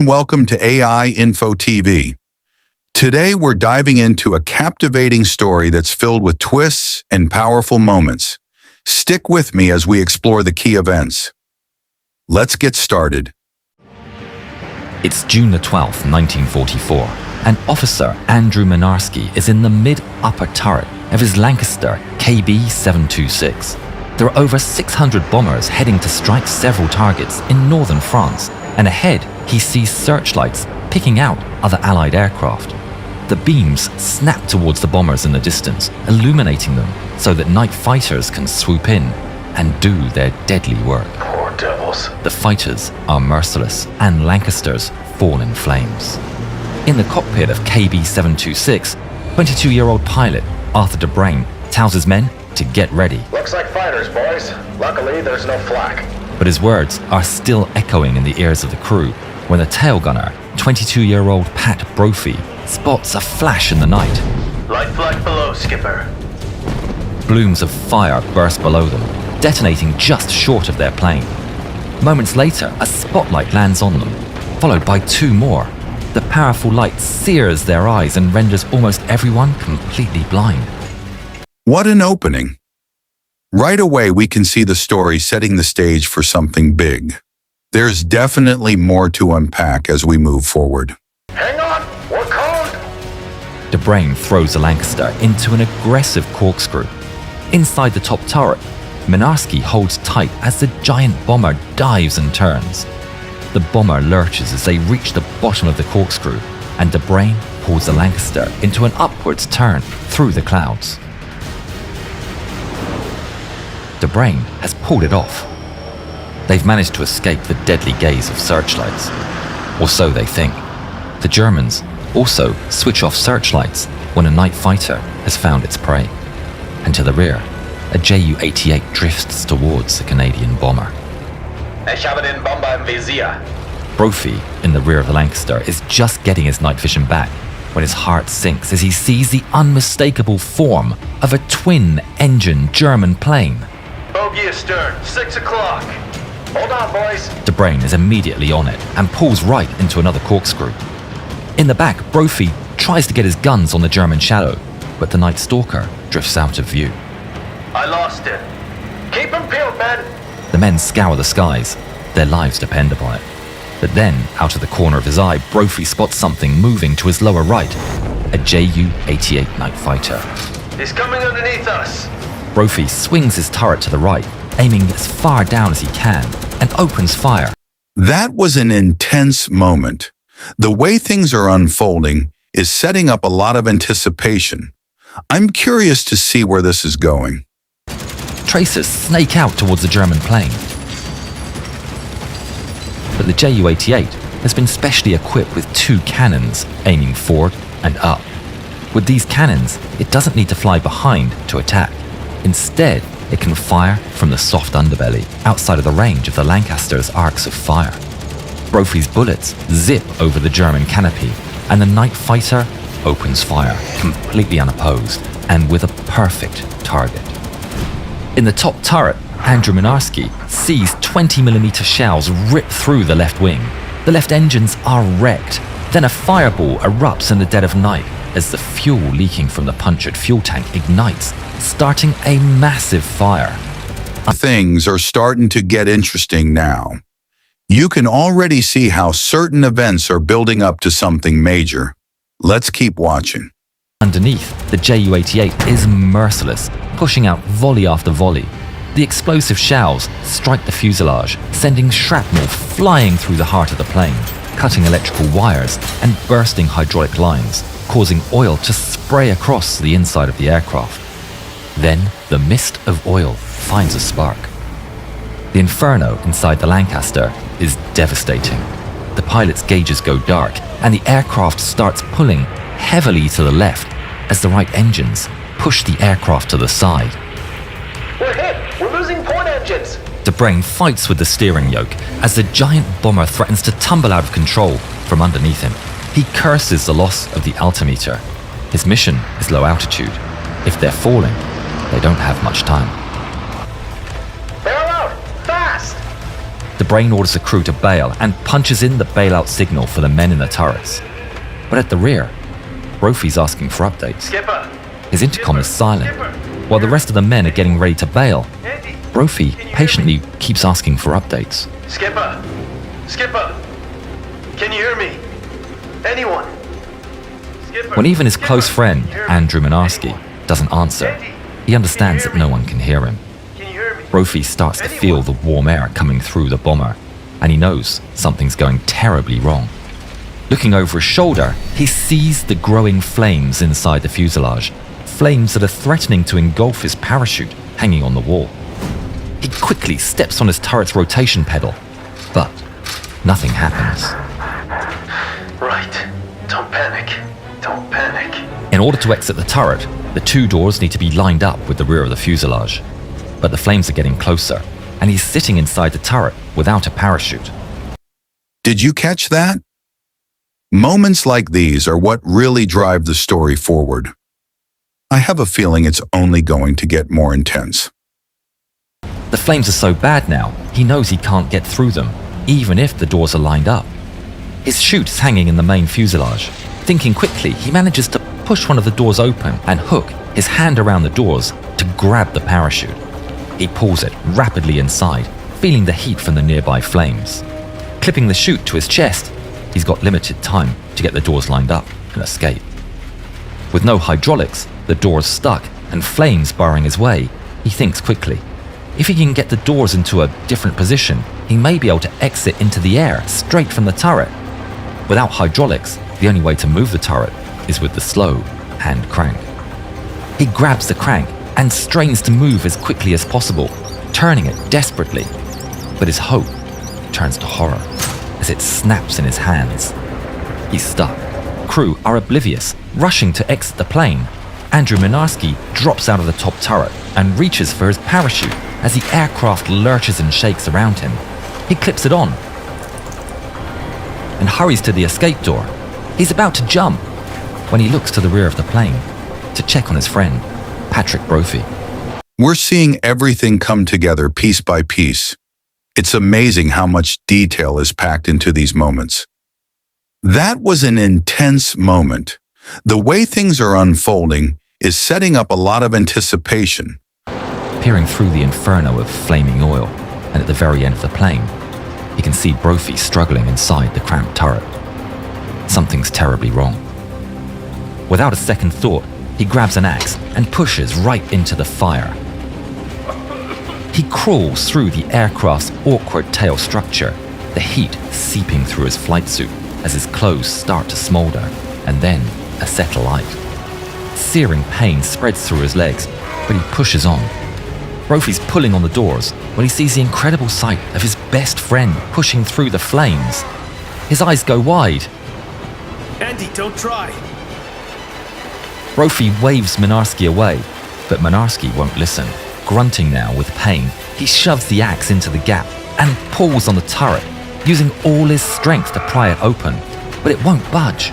Welcome to AI Info TV. Today we're diving into a captivating story that's filled with twists and powerful moments. Stick with me as we explore the key events. Let's get started. It's June the 12th, 1944, and Officer Andrew Mynarski is in the mid-upper turret of his Lancaster KB-726. There are over 600 bombers heading to strike several targets in northern France, and ahead he sees searchlights picking out other Allied aircraft. The beams snap towards the bombers in the distance, illuminating them so that night fighters can swoop in and do their deadly work. Poor devils. The fighters are merciless, and Lancasters fall in flames. In the cockpit of KB-726, 22-year-old pilot Arthur Debrain tells his men to get ready. Looks like fighters, boys. Luckily, there's no flak. But his words are still echoing in the ears of the crew when the tail gunner, 22-year-old Pat Brophy, spots a flash in the night. Light flag below, Skipper. Blooms of fire burst below them, detonating just short of their plane. Moments later, a spotlight lands on them, followed by two more. The powerful light sears their eyes and renders almost everyone completely blind. What an opening! Right away we can see the story setting the stage for something big. There's definitely more to unpack as we move forward. Hang on, we're coned. Debrain throws the Lancaster into an aggressive corkscrew. Inside the top turret, Mynarski holds tight as the giant bomber dives and turns. The bomber lurches as they reach the bottom of the corkscrew, and Debrain pulls the Lancaster into an upwards turn through the clouds. Debrain has pulled it off. They've managed to escape the deadly gaze of searchlights. Or so they think. The Germans also switch off searchlights when a night fighter has found its prey. And to the rear, a Ju-88 drifts towards the Canadian bomber. Ich habe den Bomber im Visier. Brophy, in the rear of the Lancaster, is just getting his night vision back when his heart sinks as he sees the unmistakable form of a twin-engine German plane. Bogey astern, 6 o'clock. Hold on, boys. Debrain is immediately on it and pulls right into another corkscrew. In the back, Brophy tries to get his guns on the German shadow, but the Night Stalker drifts out of view. I lost it. Keep him peeled, men. The men scour the skies. Their lives depend upon it. But then, out of the corner of his eye, Brophy spots something moving to his lower right, a Ju-88 night fighter. He's coming underneath us. Brophy swings his turret to the right, aiming as far down as he can, and opens fire. That was an intense moment. The way things are unfolding is setting up a lot of anticipation. I'm curious to see where this is going. Tracers snake out towards the German plane. But the Ju-88 has been specially equipped with two cannons aiming forward and up. With these cannons, it doesn't need to fly behind to attack. Instead, it can fire from the soft underbelly, outside of the range of the Lancaster's arcs of fire. Brophy's bullets zip over the German canopy, and the night fighter opens fire, completely unopposed, and with a perfect target. In the top turret, Andrew Mynarski sees 20mm shells rip through the left wing. The left engines are wrecked. Then a fireball erupts in the dead of night as the fuel leaking from the punctured fuel tank ignites, starting a massive fire. Things are starting to get interesting now. You can already see how certain events are building up to something major. Let's keep watching. Underneath, the Ju-88 is merciless, pushing out volley after volley. The explosive shells strike the fuselage, sending shrapnel flying through the heart of the plane, cutting electrical wires and bursting hydraulic lines, causing oil to spray across the inside of the aircraft. Then, the mist of oil finds a spark. The inferno inside the Lancaster is devastating. The pilot's gauges go dark, and the aircraft starts pulling heavily to the left as the right engines push the aircraft to the side. We're hit. We're losing port engines. Debrain fights with the steering yoke as the giant bomber threatens to tumble out of control from underneath him. He curses the loss of the altimeter. His mission is low altitude. If they're falling, they don't have much time. Bail out! Fast! The brain orders the crew to bail and punches in the bailout signal for the men in the turrets. But at the rear, Brophy's asking for updates. Skipper! His intercom is silent, while the rest of the men are getting ready to bail. Andy! Brophy patiently keeps asking for updates. Skipper! Skipper! Can you hear me? Anyone? Skipper! When even his Skipper, close friend, can you hear me? Andrew Mynarski, Anyone? doesn't answer, Andy, he understands can that you no hear one me? can hear him. Can you hear me? Brophy starts to Anyone? feel the warm air coming through the bomber, and he knows something's going terribly wrong. Looking over his shoulder, he sees the growing flames inside the fuselage, flames that are threatening to engulf his parachute hanging on the wall. He quickly steps on his turret's rotation pedal, but nothing happens. Right. Don't panic. Don't panic. In order to exit the turret, the two doors need to be lined up with the rear of the fuselage. But the flames are getting closer, and he's sitting inside the turret without a parachute. Did you catch that? Moments like these are what really drive the story forward. I have a feeling it's only going to get more intense. The flames are so bad now, he knows he can't get through them, even if the doors are lined up. His chute is hanging in the main fuselage. Thinking quickly, he manages to push one of the doors open and hook his hand around the doors to grab the parachute. He pulls it rapidly inside, feeling the heat from the nearby flames. Clipping the chute to his chest, he's got limited time to get the doors lined up and escape. With no hydraulics, the door's stuck and flames barring his way, he thinks quickly. If he can get the doors into a different position, he may be able to exit into the air straight from the turret. Without hydraulics, the only way to move the turret is with the slow hand crank. He grabs the crank and strains to move as quickly as possible, turning it desperately. But his hope turns to horror as it snaps in his hands. He's stuck. Crew are oblivious, rushing to exit the plane. Andrew Mynarski drops out of the top turret and reaches for his parachute as the aircraft lurches and shakes around him. He clips it on and hurries to the escape door. He's about to jump when he looks to the rear of the plane to check on his friend, Patrick Brophy. We're seeing everything come together piece by piece. It's amazing how much detail is packed into these moments. That was an intense moment. The way things are unfolding is setting up a lot of anticipation. Peering through the inferno of flaming oil, and at the very end of the plane, he can see Brophy struggling inside the cramped turret. Something's terribly wrong. Without a second thought, he grabs an axe and pushes right into the fire. He crawls through the aircraft's awkward tail structure, the heat seeping through his flight suit as his clothes start to smolder and then a set alight. Searing pain spreads through his legs, but he pushes on. Brophy's pulling on the doors when he sees the incredible sight of his best friend pushing through the flames. His eyes go wide. Andy, don't try. Brophy waves Mynarski away, but Mynarski won't listen. Grunting now with pain, he shoves the axe into the gap and pulls on the turret, using all his strength to pry it open, but it won't budge.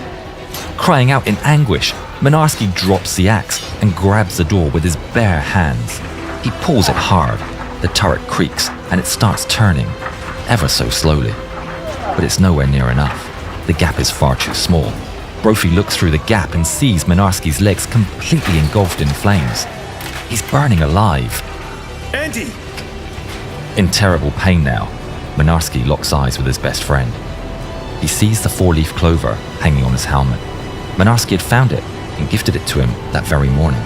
Crying out in anguish, Mynarski drops the axe and grabs the door with his bare hands. He pulls it hard. The turret creaks and it starts turning, ever so slowly. But it's nowhere near enough. The gap is far too small. Brophy looks through the gap and sees Mynarski's legs completely engulfed in flames. He's burning alive. Andy! In terrible pain now, Mynarski locks eyes with his best friend. He sees the four-leaf clover hanging on his helmet. Mynarski had found it and gifted it to him that very morning.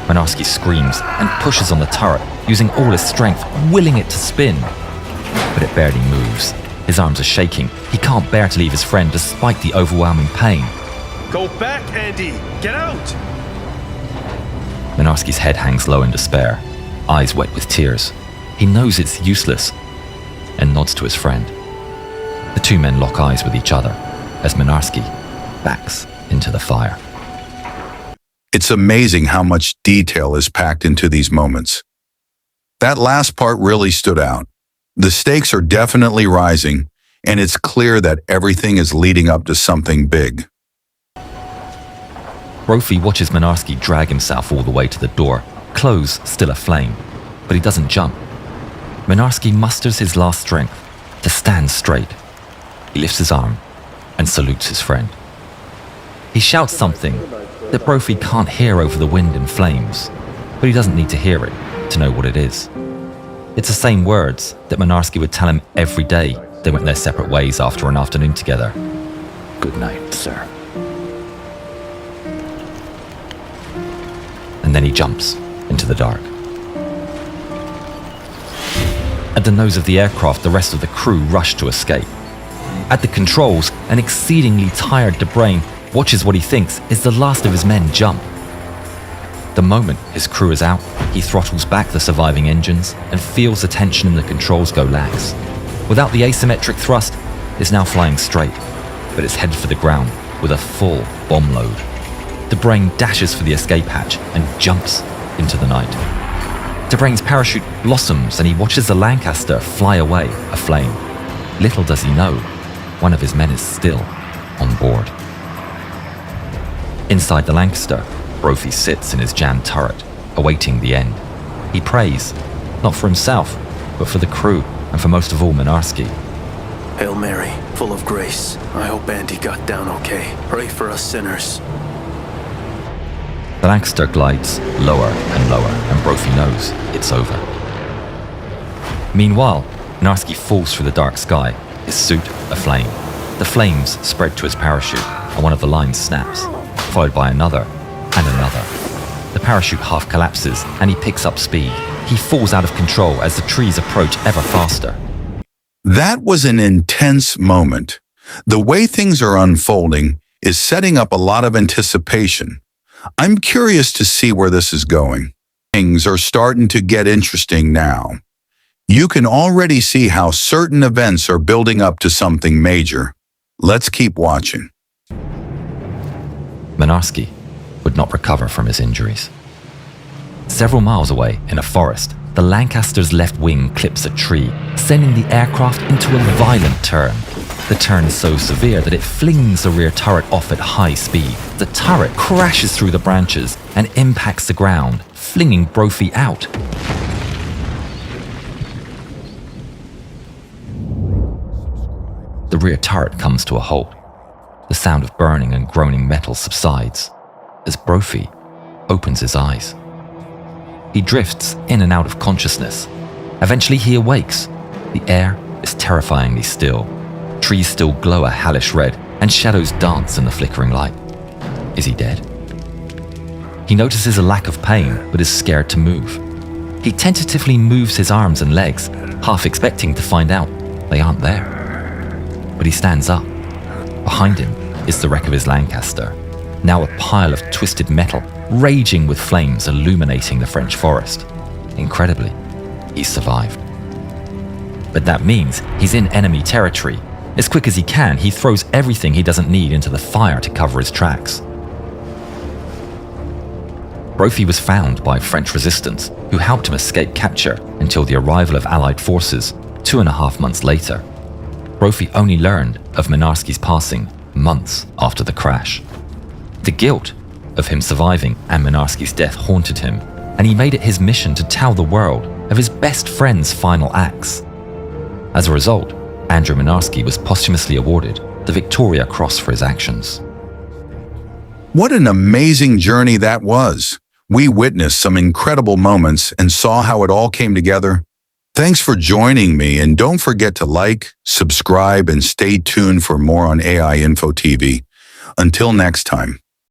Mynarski screams and pushes on the turret, using all his strength, willing it to spin. But it barely moves. His arms are shaking. He can't bear to leave his friend despite the overwhelming pain. Go back, Andy! Get out! Mynarski's head hangs low in despair, eyes wet with tears. He knows it's useless and nods to his friend. The two men lock eyes with each other as Mynarski backs into the fire. It's amazing how much detail is packed into these moments. That last part really stood out. The stakes are definitely rising, and it's clear that everything is leading up to something big. Brophy watches Mynarski drag himself all the way to the door, clothes still aflame, but he doesn't jump. Mynarski musters his last strength to stand straight. He lifts his arm and salutes his friend. He shouts something that Brophy can't hear over the wind and flames, but he doesn't need to hear it to know what it is. It's the same words that Mynarski would tell him every day they went their separate ways after an afternoon together. Good night, sir. And then he jumps into the dark. At the nose of the aircraft, the rest of the crew rush to escape. At the controls, an exceedingly tired De Bruyn watches what he thinks is the last of his men jump. The moment his crew is out, he throttles back the surviving engines and feels the tension in the controls go lax. Without the asymmetric thrust, it's now flying straight, but it's headed for the ground with a full bomb load. De Bruyn dashes for the escape hatch and jumps into the night. De Bruyn's parachute blossoms and he watches the Lancaster fly away aflame. Little does he know, one of his men is still on board. Inside the Lancaster, Brophy sits in his jammed turret, awaiting the end. He prays, not for himself, but for the crew, and for most of all Mynarski. Hail Mary, full of grace. I hope Andy got down okay. Pray for us sinners. The Lancaster glides lower and lower, and Brophy knows it's over. Meanwhile, Mynarski falls through the dark sky, his suit aflame. The flames spread to his parachute, and one of the lines snaps, followed by another and another. The parachute half collapses, and he picks up speed. He falls out of control as the trees approach ever faster. That was an intense moment. The way things are unfolding is setting up a lot of anticipation. I'm curious to see where this is going. Things are starting to get interesting now. You can already see how certain events are building up to something major. Let's keep watching. Mynarski would not recover from his injuries. Several miles away, in a forest, the Lancaster's left wing clips a tree, sending the aircraft into a violent turn. The turn is so severe that it flings the rear turret off at high speed. The turret crashes through the branches and impacts the ground, flinging Brophy out. The rear turret comes to a halt. The sound of burning and groaning metal subsides as Brophy opens his eyes. He drifts in and out of consciousness. Eventually he awakes. The air is terrifyingly still. Trees still glow a hellish red, and shadows dance in the flickering light. Is he dead? He notices a lack of pain, but is scared to move. He tentatively moves his arms and legs, half expecting to find out they aren't there. But he stands up. Behind him is the wreck of his Lancaster, now a pile of twisted metal, raging with flames illuminating the French forest. Incredibly, he survived. But that means he's in enemy territory. As quick as he can, he throws everything he doesn't need into the fire to cover his tracks. Brophy was found by French resistance, who helped him escape capture until the arrival of Allied forces 2.5 months later. Brophy only learned of Mynarski's passing months after the crash. The guilt of him surviving and Mynarski's death haunted him, and he made it his mission to tell the world of his best friend's final acts. As a result, Andrew Mynarski was posthumously awarded the Victoria Cross for his actions. What an amazing journey that was. We witnessed some incredible moments and saw how it all came together. Thanks for joining me, and don't forget to like, subscribe, and stay tuned for more on AI Info TV. Until next time.